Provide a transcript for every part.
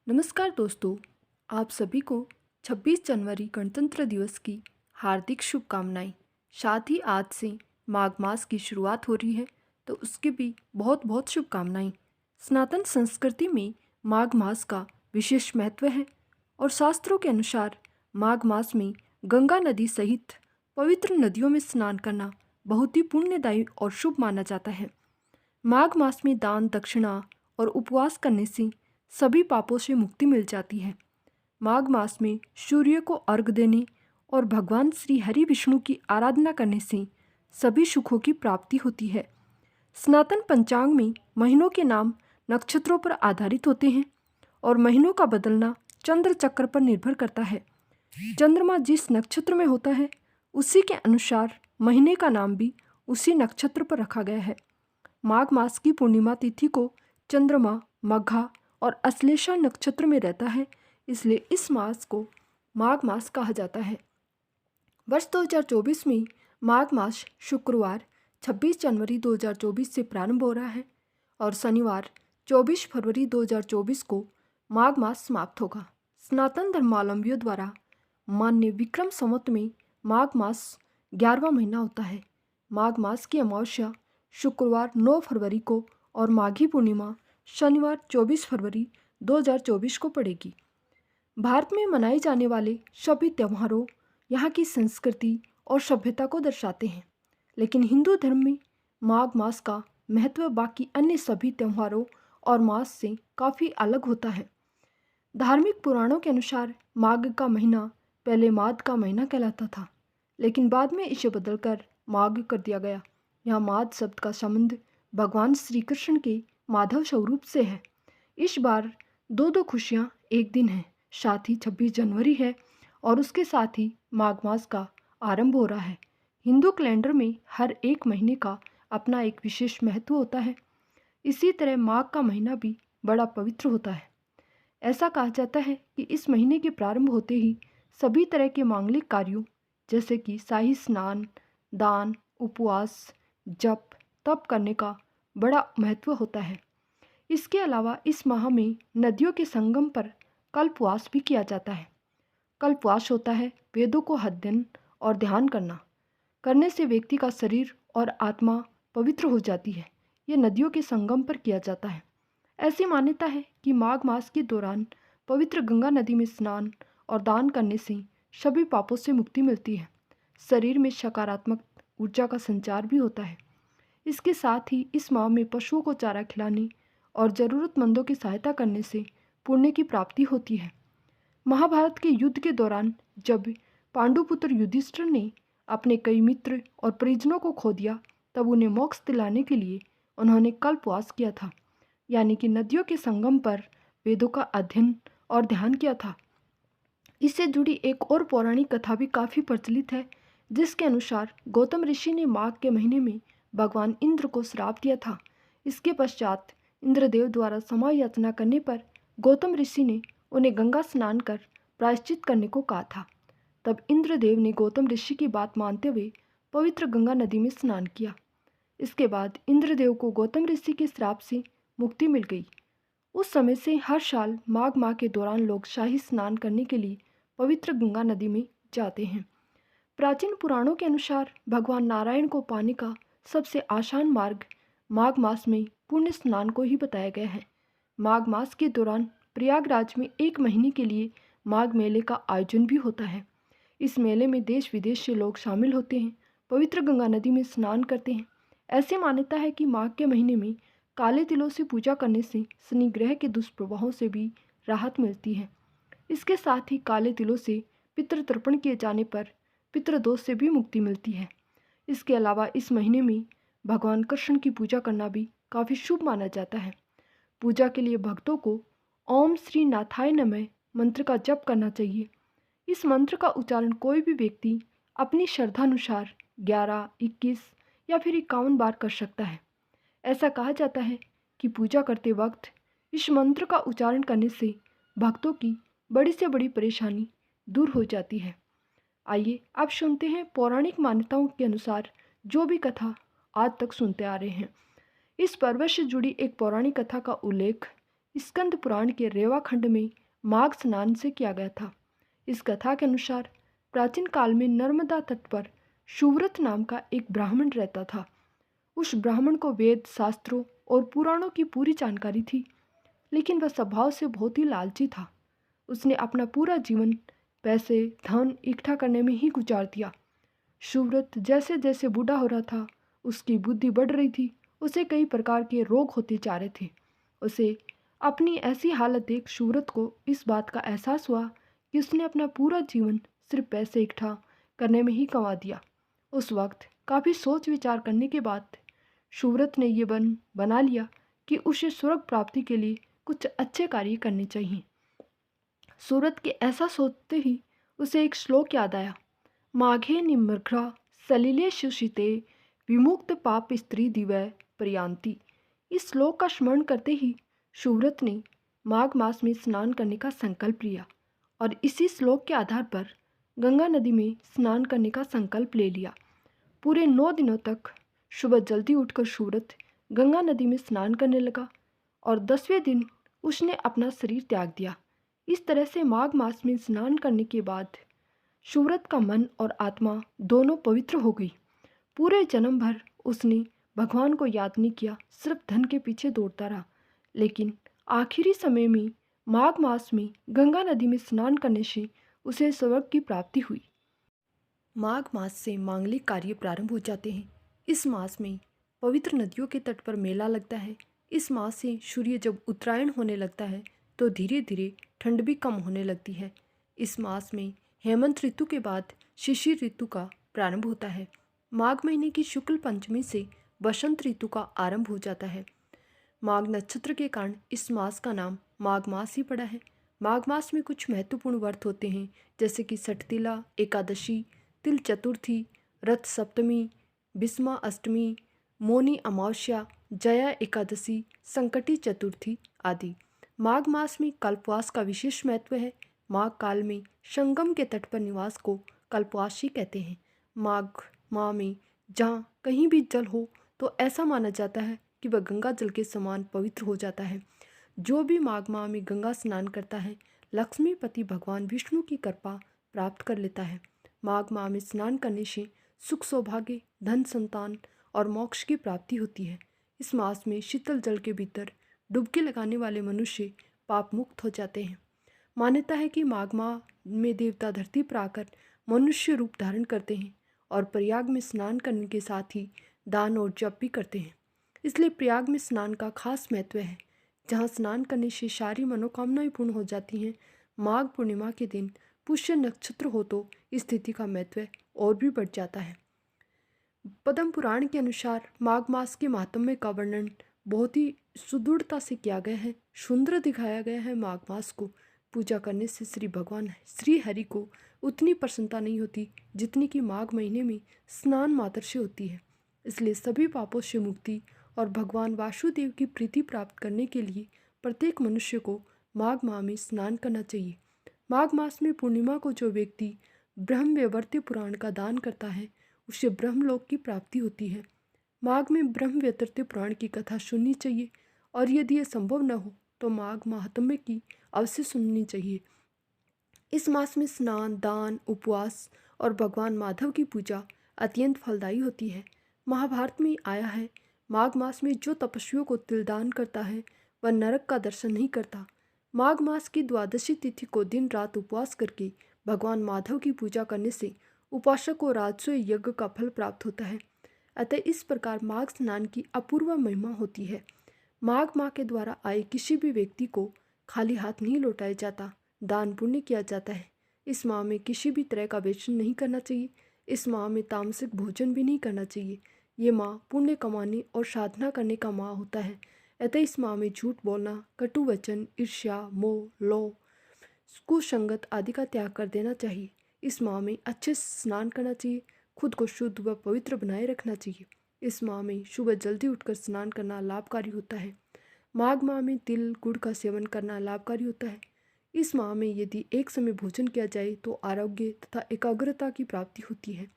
नमस्कार दोस्तों, आप सभी को 26 जनवरी गणतंत्र दिवस की हार्दिक शुभकामनाएं। साथ ही आज से माघ मास की शुरुआत हो रही है, तो उसकी भी बहुत बहुत शुभकामनाएं। सनातन संस्कृति में माघ मास का विशेष महत्व है और शास्त्रों के अनुसार माघ मास में गंगा नदी सहित पवित्र नदियों में स्नान करना बहुत ही पुण्यदायी और शुभ माना जाता है। माघ मास में दान दक्षिणा और उपवास करने से सभी पापों से मुक्ति मिल जाती है। माघ मास में सूर्य को अर्घ्य देने और भगवान श्री हरि विष्णु की आराधना करने से सभी सुखों की प्राप्ति होती है। सनातन पंचांग में महीनों के नाम नक्षत्रों पर आधारित होते हैं और महीनों का बदलना चंद्र चक्र पर निर्भर करता है। चंद्रमा जिस नक्षत्र में होता है, उसी के अनुसार महीने का नाम भी उसी नक्षत्र पर रखा गया है। माघ मास की पूर्णिमा तिथि को चंद्रमा मघा और अश्लेषा नक्षत्र में रहता है, इसलिए इस मास को माघ मास कहा जाता है। वर्ष 2024 में माघ मास शुक्रवार 26 जनवरी 2024 से प्रारंभ हो रहा है और शनिवार 24 फरवरी 2024 को माघ मास समाप्त होगा। सनातन धर्मावलंबियों द्वारा मान्य विक्रम संवत में माघ मास 11वां महीना होता है। माघ मास की अमावस्या शुक्रवार 9 फरवरी को और माघी पूर्णिमा शनिवार 24 फरवरी 2024 को पड़ेगी। भारत में मनाए जाने वाले सभी त्योहारों यहाँ की संस्कृति और सभ्यता को दर्शाते हैं, लेकिन हिंदू धर्म में माघ मास का महत्व बाकी अन्य सभी त्योहारों और मास से काफ़ी अलग होता है। धार्मिक पुराणों के अनुसार माघ का महीना पहले माद का महीना कहलाता था, लेकिन बाद में इसे बदलकर माघ कर दिया गया। यहाँ माद शब्द का संबंध भगवान श्री कृष्ण के माधव स्वरूप से है। इस बार दो खुशियाँ एक दिन हैं, साथ ही 26 जनवरी है और उसके साथ ही माघ मास का आरंभ हो रहा है। हिंदू कैलेंडर में हर एक महीने का अपना एक विशेष महत्व होता है। इसी तरह माघ का महीना भी बड़ा पवित्र होता है। ऐसा कहा जाता है कि इस महीने के प्रारंभ होते ही सभी तरह के मांगलिक कार्यों जैसे कि शाही स्नान, दान, उपवास, जप, तप करने का बड़ा महत्व होता है। इसके अलावा इस माह में नदियों के संगम पर कल्पवास भी किया जाता है। कल्पवास होता है वेदों को अध्ययन और ध्यान करने से व्यक्ति का शरीर और आत्मा पवित्र हो जाती है। यह नदियों के संगम पर किया जाता है। ऐसी मान्यता है कि माघ मास के दौरान पवित्र गंगा नदी में स्नान और दान करने से सभी पापों से मुक्ति मिलती है। शरीर में सकारात्मक ऊर्जा का संचार भी होता है। इसके साथ ही इस माह में पशुओं को चारा खिलाने और ज़रूरतमंदों की सहायता करने से पुण्य की प्राप्ति होती है। महाभारत के युद्ध के दौरान जब पांडुपुत्र युधिष्ठिर ने अपने कई मित्र और परिजनों को खो दिया, तब उन्हें मोक्ष दिलाने के लिए उन्होंने कल्पवास किया था, यानी कि नदियों के संगम पर वेदों का अध्ययन और ध्यान किया था। इससे जुड़ी एक और पौराणिक कथा भी काफ़ी प्रचलित है, जिसके अनुसार गौतम ऋषि ने माघ के महीने में भगवान इंद्र को श्राप दिया था। इसके पश्चात इंद्रदेव द्वारा क्षमा याचना करने पर गौतम ऋषि ने उन्हें गंगा स्नान कर प्रायश्चित करने को कहा था। तब इंद्रदेव ने गौतम ऋषि की बात मानते हुए पवित्र गंगा नदी में स्नान किया। इसके बाद इंद्रदेव को गौतम ऋषि के श्राप से मुक्ति मिल गई। उस समय से हर साल माघ माह के दौरान लोग शाही स्नान करने के लिए पवित्र गंगा नदी में जाते हैं। प्राचीन पुराणों के अनुसार भगवान नारायण को पाने का सबसे आसान मार्ग माघ मास में पुण्य स्नान को ही बताया गया है। माघ मास के दौरान प्रयागराज में एक महीने के लिए माघ मेले का आयोजन भी होता है। इस मेले में देश विदेश से लोग शामिल होते हैं, पवित्र गंगा नदी में स्नान करते हैं। ऐसी मान्यता है कि माघ के महीने में काले तिलों से पूजा करने से शनि ग्रह के दुष्प्रभावों से भी राहत मिलती है। इसके साथ ही काले तिलों से पितृ तर्पण किए जाने पर पितृदोष से भी मुक्ति मिलती है। इसके अलावा इस महीने में भगवान कृष्ण की पूजा करना भी काफ़ी शुभ माना जाता है। पूजा के लिए भक्तों को ओम श्री नाथाय नमः मंत्र का जप करना चाहिए। इस मंत्र का उच्चारण कोई भी व्यक्ति अपनी श्रद्धानुसार 11, 21 या फिर 51 बार कर सकता है। ऐसा कहा जाता है कि पूजा करते वक्त इस मंत्र का उच्चारण करने से भक्तों की बड़ी से बड़ी परेशानी दूर हो जाती है। आइए अब सुनते हैं पौराणिक मान्यताओं के अनुसार जो भी कथा आज तक सुनते आ रहे हैं। इस पर्व से जुड़ी एक पौराणिक कथा का उल्लेख स्कंद पुराण के रेवा खंड में माघ स्नान से किया गया था। इस कथा के अनुसार प्राचीन काल में नर्मदा तट पर सुव्रत नाम का एक ब्राह्मण रहता था। उस ब्राह्मण को वेद, शास्त्रों और पुराणों की पूरी जानकारी थी, लेकिन वह स्वभाव से बहुत ही लालची था। उसने अपना पूरा जीवन पैसे, धन इकट्ठा करने में ही गुजार दिया। सुव्रत जैसे जैसे बूढ़ा हो रहा था, उसकी बुद्धि बढ़ रही थी। उसे कई प्रकार के रोग होते जा रहे थे। उसे अपनी ऐसी हालत देख सुव्रत को इस बात का एहसास हुआ कि उसने अपना पूरा जीवन सिर्फ पैसे इकट्ठा करने में ही गंवा दिया। उस वक्त काफ़ी सोच विचार करने के बाद सुव्रत ने ये बना लिया कि उसे स्वर्ग प्राप्ति के लिए कुछ अच्छे कार्य करने चाहिए। सुव्रत के ऐसा सोचते ही उसे एक श्लोक याद आया। माघे निमृघ्रा सलिले सुशिते विमुक्त पाप स्त्री दिवय प्रयांति। इस श्लोक का स्मरण करते ही सुव्रत ने माघ मास में स्नान करने का संकल्प लिया और इसी श्लोक के आधार पर गंगा नदी में स्नान करने का संकल्प ले लिया। पूरे 9 दिनों तक सुबह जल्दी उठकर सुव्रत गंगा नदी में स्नान करने लगा और 10वें दिन उसने अपना शरीर त्याग दिया। इस तरह से माघ मास में स्नान करने के बाद सुव्रत का मन और आत्मा दोनों पवित्र हो गई। पूरे जन्म भर उसने भगवान को याद नहीं किया, सिर्फ धन के पीछे दौड़ता रहा। लेकिन आखिरी समय में माघ मास में गंगा नदी में स्नान करने से उसे स्वर्ग की प्राप्ति हुई। माघ मास से मांगलिक कार्य प्रारंभ हो जाते हैं। इस मास में पवित्र नदियों के तट पर मेला लगता है। इस मास से सूर्य जब उत्तरायण होने लगता है तो धीरे धीरे ठंड भी कम होने लगती है। इस मास में हेमंत ऋतु के बाद शिशिर ऋतु का प्रारंभ होता है। माघ महीने की शुक्ल पंचमी से बसंत ऋतु का आरंभ हो जाता है। माघ नक्षत्र के कारण इस मास का नाम माघ मास ही पड़ा है। माघ मास में कुछ महत्वपूर्ण व्रत होते हैं, जैसे कि सठतिला एकादशी, तिल चतुर्थी, रथ सप्तमी, बिस्मा अष्टमी, मौनी अमावस्या, जया एकादशी, संकटी चतुर्थी आदि। माघ मास में कल्पवास का विशेष महत्व है। माघ काल में संगम के तट पर निवास को कल्पवासी कहते हैं। माघ माह में जहाँ कहीं भी जल हो तो ऐसा माना जाता है कि वह गंगा जल के समान पवित्र हो जाता है। जो भी माघ माह में गंगा स्नान करता है, लक्ष्मीपति भगवान विष्णु की कृपा प्राप्त कर लेता है। माघ माह में स्नान करने से सुख, सौभाग्य, धन, संतान और मोक्ष की प्राप्ति होती है। इस मास में शीतल जल के भीतर डुबकी लगाने वाले मनुष्य पाप मुक्त हो जाते हैं। मान्यता है कि माघ माह में देवता धरती पर आकर मनुष्य रूप धारण करते हैं और प्रयाग में स्नान करने के साथ ही दान और जप भी करते हैं। इसलिए प्रयाग में स्नान का खास महत्व है, जहाँ स्नान करने से सारी मनोकामनाएं पूर्ण हो जाती हैं। माघ पूर्णिमा के दिन पुष्य नक्षत्र हो तो इस तिथि का महत्व और भी बढ़ जाता है। पद्म पुराण के अनुसार माघ मास के महात्म्य का वर्णन बहुत ही सुदृढ़ता से किया गया है, सुंदर दिखाया गया है। माघ मास को पूजा करने से श्री भगवान श्री हरि को उतनी प्रसन्नता नहीं होती जितनी कि माघ महीने में स्नान मात्र से होती है। इसलिए सभी पापों से मुक्ति और भगवान वासुदेव की प्रीति प्राप्त करने के लिए प्रत्येक मनुष्य को माघ माह में स्नान करना चाहिए। माघ मास में पूर्णिमा को जो व्यक्ति ब्रह्मवैवर्त पुराण का दान करता है, उसे ब्रह्मलोक की प्राप्ति होती है। माघ में ब्रह्मवैवर्त पुराण की कथा सुननी चाहिए और यदि यह संभव न हो तो माघ महात्म्य की अवश्य सुननी चाहिए। इस मास में स्नान, दान, उपवास और भगवान माधव की पूजा अत्यंत फलदायी होती है। महाभारत में आया है, माघ मास में जो तपस्वियों को तिलदान करता है वह नरक का दर्शन नहीं करता। माघ मास की द्वादशी तिथि को दिन रात उपवास करके भगवान माधव की पूजा करने से उपासक को राजसूय यज्ञ का फल प्राप्त होता है। अतः इस प्रकार माघ स्नान की अपूर्व महिमा होती है। माघ माह के द्वारा आए किसी भी व्यक्ति को खाली हाथ नहीं लौटाया जाता, दान पुण्य किया जाता है। इस माह में किसी भी तरह का वेचन नहीं करना चाहिए। इस माह में तामसिक भोजन भी नहीं करना चाहिए। ये माह पुण्य कमाने और साधना करने का माह होता है। अतः इस माह में झूठ बोलना, कटु वचन, ईर्ष्या, मोह, लोभ, कुसंगत आदि का त्याग कर देना चाहिए। इस माह में अच्छे से स्नान करना चाहिए, खुद को शुद्ध व पवित्र बनाए रखना चाहिए। इस माह में सुबह जल्दी उठकर स्नान करना लाभकारी होता है। माघ माह में तिल गुड़ का सेवन करना लाभकारी होता है। इस माह में यदि एक समय भोजन किया जाए तो आरोग्य तथा एकाग्रता की प्राप्ति होती है।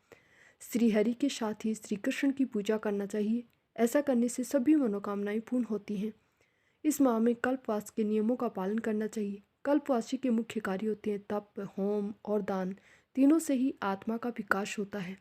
श्री हरि के साथ ही श्री कृष्ण की पूजा करना चाहिए। ऐसा करने से सभी मनोकामनाएं पूर्ण होती हैं। इस माह में कल्पवास के नियमों का पालन करना चाहिए। कल्पवासी के मुख्य कार्य होते हैं तप, होम और दान। तीनों से ही आत्मा का विकास होता है।